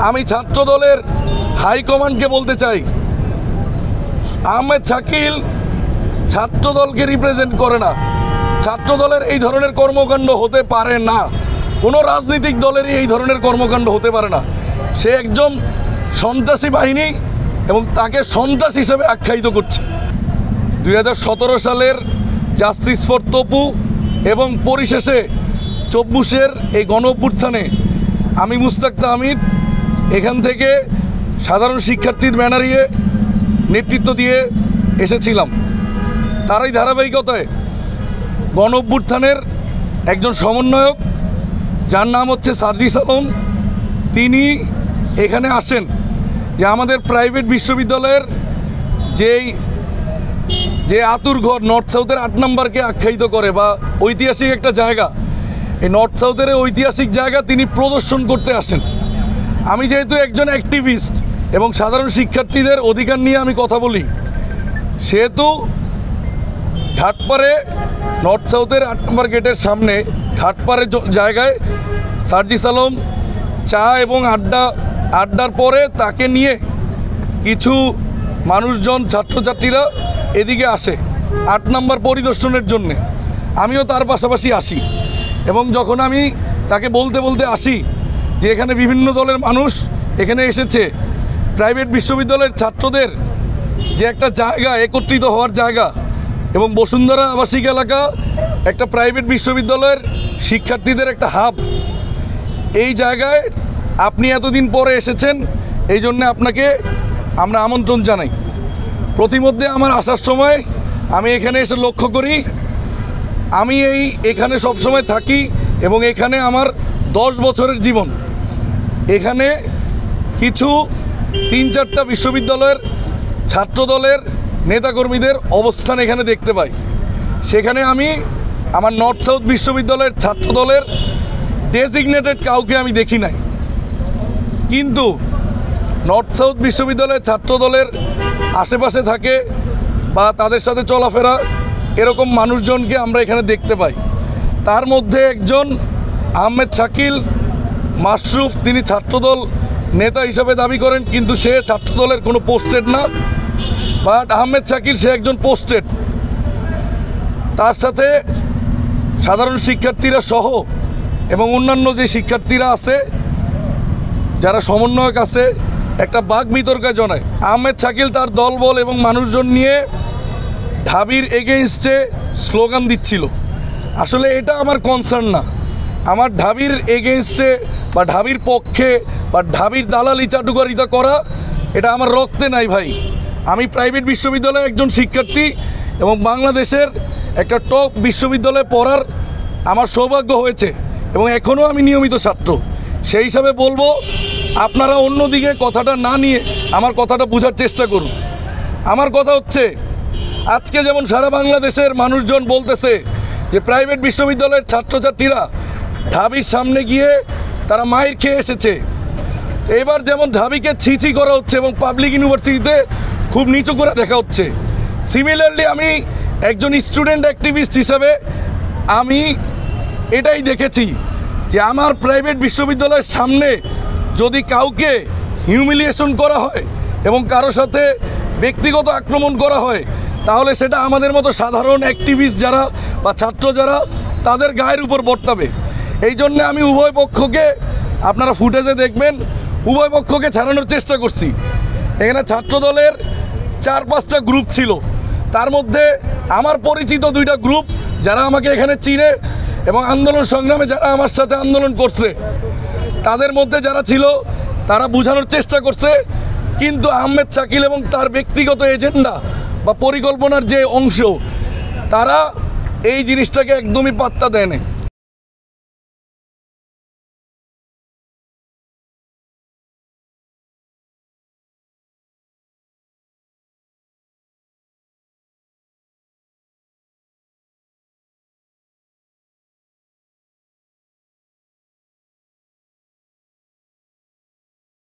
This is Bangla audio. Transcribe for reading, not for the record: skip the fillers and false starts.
আমি ছাত্রদলের হাইকমান্ডকে বলতে চাই, আহমেদ শাকিল ছাত্রদলকে রিপ্রেজেন্ট করে না। ছাত্রদলের এই ধরনের কর্মকাণ্ড হতে পারে না, কোনো রাজনৈতিক দলেরই এই ধরনের কর্মকাণ্ড হতে পারে না। সে একজন সন্ত্রাসী বাহিনী এবং তাকে সন্ত্রাস হিসেবে আখ্যায়িত করছে। 2017 সালের জাস্টিস ফর তপু এবং পরিশেষে 24-এর এই গণ অভ্যুত্থানে আমি মুস্তাক তাহমিদ এখান থেকে সাধারণ শিক্ষার্থীর ব্যানারিয়ে নেতৃত্ব দিয়ে এসেছিলাম। তারই ধারাবাহিকতায় গণ অভ্যুত্থানের একজন সমন্বয়ক যার নাম হচ্ছে সার্জিস আলম, তিনি এখানে আসেন যে আমাদের প্রাইভেট বিশ্ববিদ্যালয়ের যে আতুরঘর নর্থ সাউথের 8 নম্বরকে আখ্যায়িত করে বা ঐতিহাসিক একটা জায়গা, এই নর্থ সাউথের ঐতিহাসিক জায়গা তিনি প্রদর্শন করতে আসেন। আমি যেহেতু একজন অ্যাক্টিভিস্ট এবং সাধারণ শিক্ষার্থীদের অধিকার নিয়ে আমি কথা বলি, সেহেতু ঘাটপাড়ে নর্থ সাউথের 8 নম্বর গেটের সামনে ঘাটপাড়ের জায়গায় সার্জিস আলম চা এবং আড্ডার পরে তাকে নিয়ে কিছু মানুষজন ছাত্রছাত্রীরা এদিকে আসে 8 নম্বর পরিদর্শনের জন্যে। আমিও তার পাশাপাশি আসি এবং যখন আমি তাকে বলতে আসি যে এখানে বিভিন্ন দলের মানুষ এখানে এসেছে, প্রাইভেট বিশ্ববিদ্যালয়ের ছাত্রদের যে একটা জায়গা, একত্রিত হওয়ার জায়গা, এবং বসুন্ধরা আবাসিক এলাকা একটা প্রাইভেট বিশ্ববিদ্যালয়ের শিক্ষার্থীদের একটা হাব, এই জায়গায় আপনি এতদিন পরে এসেছেন, এই জন্যে আপনাকে আমরা আমন্ত্রণ জানাই। প্রতিমধ্যে আমার আসার সময় আমি এখানে এসে লক্ষ্য করি, আমি এখানে সবসময় থাকি এবং এখানে আমার 10 বছরের জীবন। এখানে কিছু 3-4টা বিশ্ববিদ্যালয়ের ছাত্রদলের নেতাকর্মীদের অবস্থান এখানে দেখতে পাই। সেখানে আমি আমার নর্থ সাউথ বিশ্ববিদ্যালয়ের ছাত্রদলের ডেজিগনেটেড কাউকে আমি দেখি নাই, কিন্তু নর্থ সাউথ বিশ্ববিদ্যালয়ের ছাত্রদলের আশেপাশে থাকে বা তাদের সাথে চলাফেরা এরকম মানুষজনকে আমরা এখানে দেখতে পাই। তার মধ্যে একজন আহমেদ শাকিল মাশরুফ, তিনি ছাত্রদল নেতা হিসাবে দাবি করেন, কিন্তু সে ছাত্রদলের কোনো পোস্টেড না। বাট আহমেদ শাকিল সে একজন পোস্টেড। তার সাথে সাধারণ শিক্ষার্থীরা সহ এবং অন্যান্য যে শিক্ষার্থীরা আছে, যারা সমন্বয়ক আছে, একটা বাক বিতর্কে জনায়। আহমেদ শাকিল তার দলবল এবং মানুষজন নিয়ে ঢাবির এগেইনস্টে স্লোগান দিচ্ছিল। আসলে এটা আমার কনসার্ন না। আমার ঢাবির এগেইনস্টে বা ঢাবির পক্ষে বা ঢাবির দালালি চাটুকারিতা করা এটা আমার রক্তে নাই ভাই। আমি প্রাইভেট বিশ্ববিদ্যালয়ের একজন শিক্ষার্থী এবং বাংলাদেশের একটা টপ বিশ্ববিদ্যালয়ে পড়ার আমার সৌভাগ্য হয়েছে এবং এখনও আমি নিয়মিত ছাত্র। সেই হিসাবে বলবো, আপনারা অন্যদিকে কথাটা না নিয়ে আমার কথাটা বোঝার চেষ্টা করুন। আমার কথা হচ্ছে, আজকে যেমন সারা বাংলাদেশের মানুষজন বলতেছে যে প্রাইভেট বিশ্ববিদ্যালয়ের ছাত্রছাত্রীরা ঢাবির সামনে গিয়ে তারা মাইর খেয়ে এসেছে, এবার যেমন ঢাবিকে ছিছি করা হচ্ছে এবং পাবলিক ইউনিভার্সিটিতে খুব নিচু করে দেখা হচ্ছে। সিমিলারলি আমি একজন স্টুডেন্ট অ্যাক্টিভিস্ট হিসাবে আমি এটাই দেখেছি যে আমার প্রাইভেট বিশ্ববিদ্যালয়ের সামনে যদি কাউকে হিউমিলিয়েশন করা হয় এবং কারো সাথে ব্যক্তিগত আক্রমণ করা হয়, তাহলে সেটা আমাদের মতো সাধারণ অ্যাক্টিভিস্ট যারা বা ছাত্র যারা, তাদের গায়ের উপর বর্তাবে। এই জন্যে আমি উভয় পক্ষকে, আপনারা ফুটেজে দেখবেন, উভয় পক্ষকে ছাড়ানোর চেষ্টা করছি। এখানে ছাত্রদলের 4-5টা গ্রুপ ছিল, তার মধ্যে আমার পরিচিত 2টা গ্রুপ যারা আমাকে এখানে চিনে এবং আন্দোলন সংগ্রামে যারা আমার সাথে আন্দোলন করছে, তাদের মধ্যে যারা ছিল তারা বোঝানোর চেষ্টা করছে, কিন্তু আহমেদ শাকিল এবং তার ব্যক্তিগত এজেন্ডা বা পরিকল্পনার যে অংশ, তারা এই জিনিসটাকে একদমই পাত্তা দেয়নি।